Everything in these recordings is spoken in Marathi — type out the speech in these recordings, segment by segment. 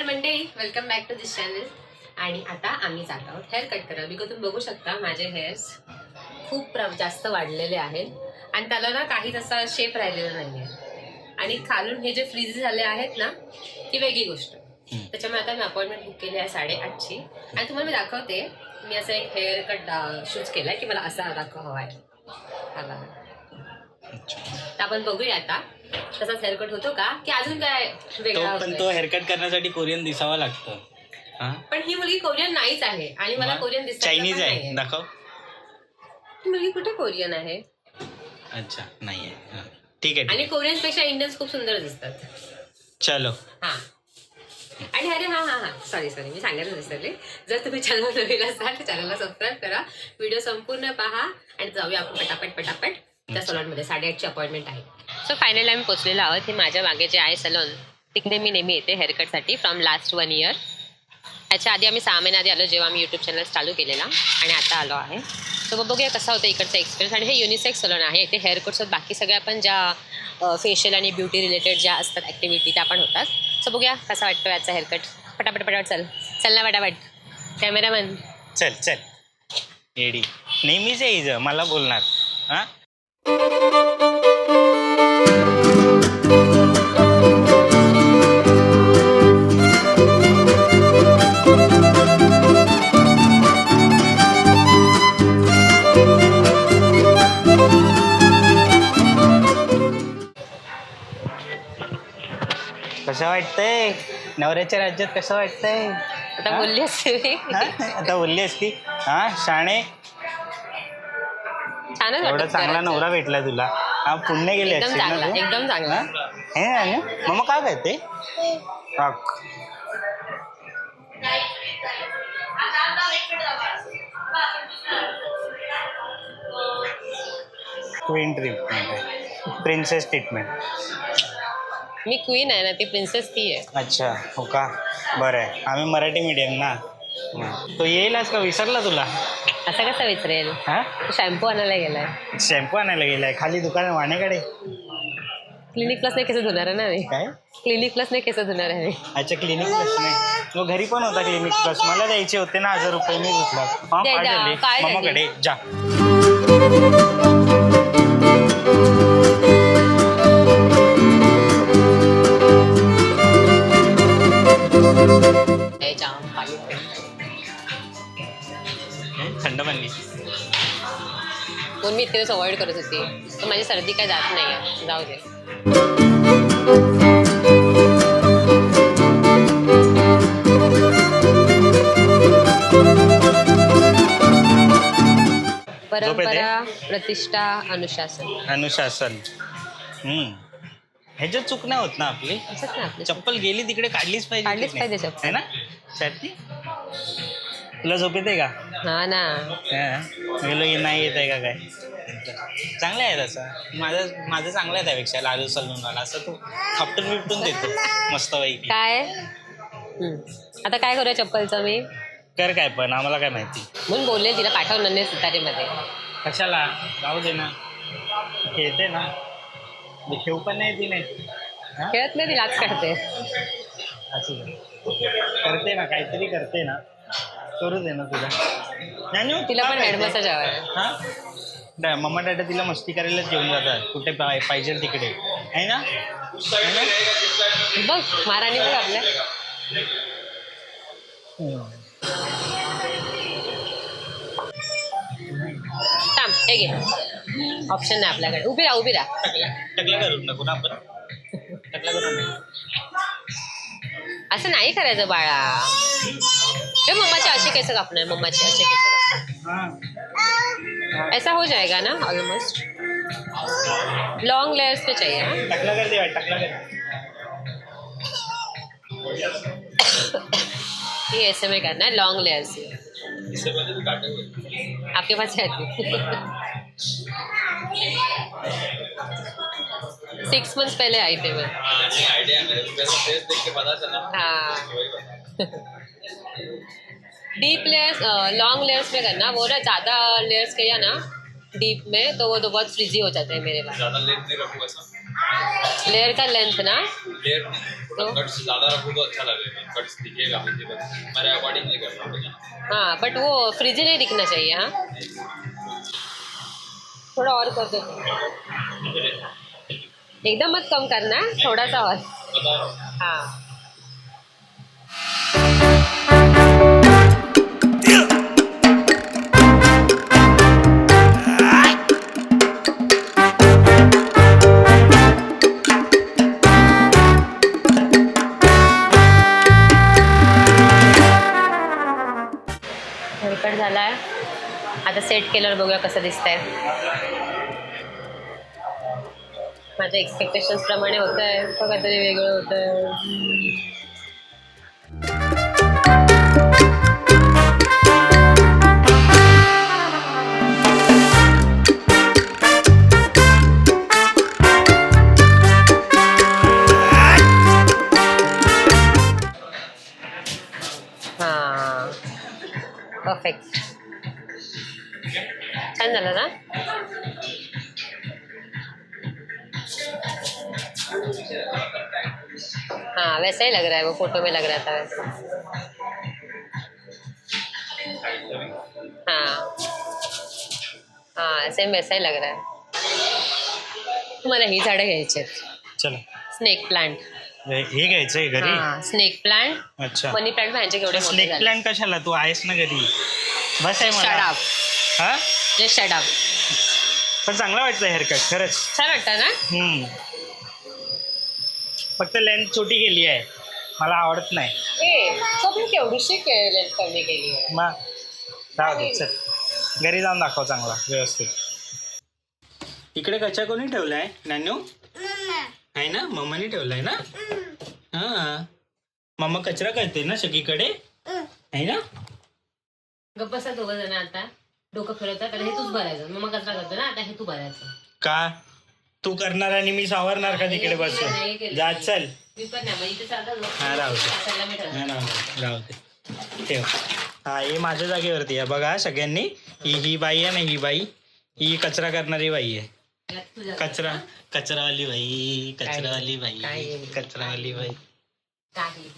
मंडळी, welcome back to this channel. आणि आता आम्ही जात आहोत हेअर कट करायला. बिकॉज तुम्ही बघू शकता माझे हेअर्स खूप जास्त वाढलेले आहेत आणि त्याला ना काही तसा शेप राहिलेला नाही आहे. आणि खालून हे जे फ्रीज झाले आहेत ना, ती वेगळी गोष्ट. त्याच्यामुळे आता मी अपॉइंटमेंट बुक केली आहे 8:30ची. आणि तुम्हाला मी दाखवते, मी असं एक हेअर कट शूज केला आहे की मला असा दाखव हवा आहे. हा बघा, तर आपण बघूया आता तसाच हेअरकट होतो का की अजून काय वेगळा. पण तो हेअरकट करण्यासाठी कोरियन दिसावा लागतं. पण ही मुलगी कोरियन नाहीच आहे आणि मला कोरियन दिसत चायनीज आहे. दाखव. ही मुलगी कुठे कोरियन आहे? अच्छा, नाहीये. ठीक आहे. आणि कोरियन पेक्षा इंडियन्स खूप सुंदर दिसतात. चलो. हा. आणि अरे हा सॉरी मी सांगायला विसरले. जर तुम्ही चॅनल नवीन असाल तर चॅनलला सबस्क्राईब करा, व्हिडिओ संपूर्ण पहा आणि जाऊया आपण पटापट त्या सलॉनमध्ये. 8:30ची अपॉइंटमेंट आहे. सो फायनली आम्ही पोहोचलेलो आहोत. हे माझ्या मागे जे आहे सलॉन, तिकडे मी नेहमी येते हेअरकटसाठी फ्रॉम लास्ट 1 इयर. याच्या आधी आम्ही 6 महिन्याआधी आलो जेव्हा आम्ही यूट्यूब चॅनल चालू केलेला, आणि आता आलो आहे. सो बघूया कसा होता इकडचा एक्सपिरियन्स. आणि हे युनिसेक्स सलॉन आहे. इथे हेअरकट्स बाकी सगळ्या पण ज्या फेशियल आणि ब्युटी रिलेटेड ज्या असतात ॲक्टिव्हिटी त्या पण होतात. सो बघूया कसा वाटतो याचा हेअरकट. पटापट चल ना पटापट कॅमेरामॅन. चल येडी नेहमीच आहे मला बोलणार. हा, कसं वाटतंय नवऱ्याच्या राज्यात? कसं वाटतंय? आता बोलली असते. आता बोलली असती. हा, शाणे. छानच एवढा चांगला नवरा भेटला तुला. हा, पुण्य गेले एकदम असतील चांगला, ना तू? एकदम चांगला. हे मग काय करते? Queen treatment, princess treatment. मी क्वीन आहे ना, ती प्रिन्सेस ती आहे. अच्छा, हो का? बरं आहे. आम्ही मराठी मीडियम ना. तो येईलच का? विसरला तुला? असं कसं विचारेल? हा, शॅम्पू आणायला गेलाय. शॅम्पू आणायला गेलाय खाली दुकान वाण्याकडे. क्लिनिक प्लस नाही केस धुणार आहे ना मी. काय? क्लिनिक प्लस नाही केस धुणार आहे मी. अच्छा, क्लिनिक प्लस नाही. तो घरी पण होता क्लिनिक प्लस. मला द्यायचे होते ना 1000 रुपये, मी घेतला. हा, दे, काय जा. झाले? काय झाले? मम्माकडे जा. थंड पाणी. कोण मी इतके दिवस अवॉइड करत होती, तर माझी सर्दी काय जात नाही आहे. जाऊ दे. परंपरा, प्रतिष्ठा, अनुशासन. ह्याच्यात चूक नाही होत ना आपली. असंच ना आपलं. चप्पल गेली तिकडे काढलीच पाहिजे चप्पल. है ना? तुला झोप येते का? हा ना. गेलो नाही येत आहे का काय? चांगलं आहे तसं. माझं चांगलं आहे त्यापेक्षा. लालू सलूनवाला असं तू खापटून बिपटून देतो मस्त पैकी. काय आता काय करूया चप्पलचं मी? कर काय, पण आम्हाला काय माहिती. म्हणून बोलले तिला पाठव नन्हे सितारेमध्ये. कशाला? जाऊ दे ना, खेळते ना. खेळ पण नाही तिने. खेळत नाही, ती लाच काढते. असं करते ना, काहीतरी करते ना. करू दे ना तुला. तिला पण हेड मसाज हवा आहे. हा, मम्मा डॅडा तिला मस्ती करायलाच घेऊन जातात कुठे पाहिजे तिकडे, आहे ना? बघ महाराणी बघ आपल्या. थांब, हे घे. ऑप्शन नाही आपल्याकडे. उभी राहा. टकला करून नको ना आपण. टकला करून असं नाही करायचं बाळा. हे मम्माची अशी केस कापणार, मम्माची अशी केस कापणार. ऐसा हो जाएगा ना ऑलमोस्ट. लॉन्ग लेयर्स पे चाहिए. टकला कर दे, टकला कर. ये ऐसे में करना है, लॉन्ग लेयर्स. आपके पास है 6 months पहले आई थे मैं. हाँ. डीप लेयर्स, लॉन्ग लेयर्स में करना. वो ना ज़्यादा लेयर्स किया ना डीप में तो वो तो बहुत फ्रिजी हो जाते हैं मेरे बाल. लेयर का लेंथ ना लेयर कट्स ज्यादा रखो तो अच्छा लगेगा, कट्स दिखेगा मेरे अकॉर्डिंग नहीं करना। हाँ बट वो फ्रिजी नहीं दिखना चाहिए। हाँ थोड़ा और कर दो, एकदम मत कम करना, थोड़ा सा और। बता रहा हूँ। हाँ हेअरकट झालाय, आता सेट केल्यावर बघूया कसं दिसतंय. माझ्या एक्सपेक्टेशन्स प्रमाणे होत आहे का काहीतरी वेगळं होत आहे. हां परफेक्ट, छान झालं ना. हाँ वैसा ही लग रहा है, वो फोटो में लग रहा था वैसा. हाँ हाँ सेम वैसा ही लग रहा है. मला ही झाडं घ्यायची आहेत. चला स्नेक प्लांट. हे घ्यायचंय घरी. हां स्नेक प्लांट, अच्छा मनी प्लांट ह्यांचे केवढे मोठे स्नेक झाले. प्लांट कशाला, तू आहेस ना घरी, बस आहे मला. शट अप, हा जस्ट शट अप. पण चांगला वाटतं हेअरकट खरंच. छान वाटतं ना. फक्त लेंथ छोटी केली आहे, मला आवडत नाही. तो पण केवढीशी लेंथ कमी केली आहे. मग जाऊ दे, चल घरी जाऊन दाखव चांगला व्यवस्थित. इकडे कच्चा कोणी ठेवलाय नानू? आहे ना, मम्माने ठेवलाय ना. हा मम्मा कचरा करते ना सगळीकडे, आहे ना. गप्प बसा दोघं जण, आता डोकं फिरवतात. हे तूच भरायचं, मग कचरा करतो ना, आता हे तू भरायचं. का तू करणार आणि मी सावरणार का तिकडे नाही बसून? केलं. जा चल. मी पण नाही, मग इथे चालतं. हा राहू दे, असायला मी ठरवलं. हा, राहू दे ठेव. हा हे माझ्या जागेवरती आहे बघा सगळ्यांनी. ही बाई आहे ना, ही बाई ही कचरा करणारी बाई आहे. यात तुझ्या- कचरावाली बाई, कचरावाली बाई, काही. कचरावाली बाई. काही.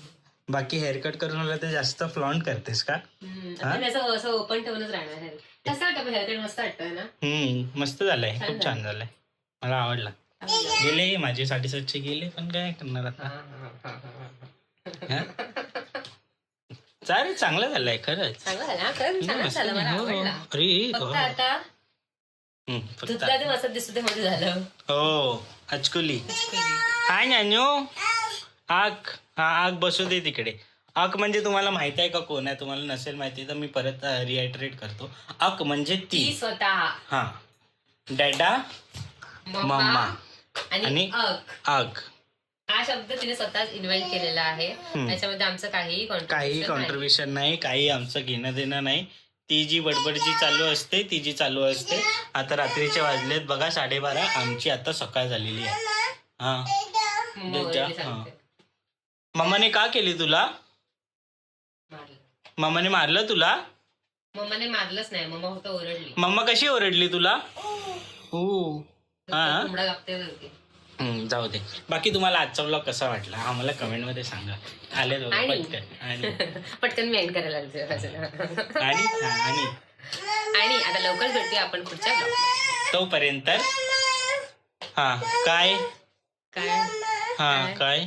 बाकी हेअरकट करून आला तर जास्त फ्लॉन्ट करतेस का? आता मी असं ओपन ठेवूनच राहणार आहे. कसं वाटतं हेअरकट? मस्त वाटतं ना. मस्त झालंय, खूप छान झालंय, मला आवडला. गेले माझे 7.5 गेले, पण काय करणार आता. चालेल, चांगलं झालंय खरंच. चांगलं झालं हा, खरंच छानच झालं, मला आवडला. अरे फक्त आता फक्त धुतला ते मस्त दिसतो ते मध्ये झालं. हो अचकुली. हाय नानू. आग, हा आग बसू दे तिकडे. आग म्हणजे तुम्हाला माहित आहे का कोण आहे? तुम्हाला नसेल माहिती तर मी परत रिएटरेट करतो. आग म्हणजे ती ती. स्वतः हा डॅडा मम्मा आणि आग. हा शब्द तिने स्वतःच इन्व्हेंट केलेला आहे. त्याच्यामध्ये आमचं काही कॉन्ट्रीब्युशन नाही, काही आमचं घेणं देणं नाही. ती जी बडबड जी चालू असते ती जी चालू असते. आता रात्रीचे वाजलेत बघा 12:30. आमची आता सकाळ झालेली आहे. हा मम्माने का केली तुला? मम्माने मारलं तुला? मम्माने मारलंच नाही, मम्मा फक्त ओरडली. मम्मा कशी ओरडली तुला? हो हा कोंबडा कापते वरती. जाऊ दे. बाकी तुम्हाला आजचा व्लॉग कसा वाटला आम्हाला कमेंट मध्ये सांगा. आले पटकन आणि पटकन मी एंड करायला लागते. आणि आणि आता लवकर भेटूया आपण पुढच्या ब्लॉग. तोपर्यंत हा काय हा काय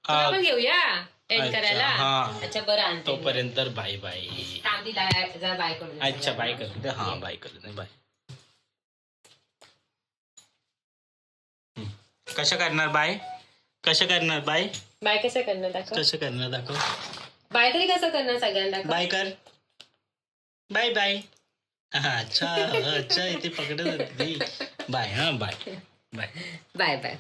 आपण घेऊया एंड अच्छा, करायला. हा. अच्छा बरं आणते. तोपर्यंत बाय बाय. बाय करून. अच्छा बाय करू दे. हा बाय करू दे. बाय. कसं करणार बाय? कसं करणार बाय? बाय कसं करणार दाखव. कसं करणार दाखव. बाय तरी कसं करणार सगळ्यांना दाखव. बाय कर. Bye bye. अच्छा अच्छा इथे पकडत होती. बाय. हा बाय बाय बाय बाय.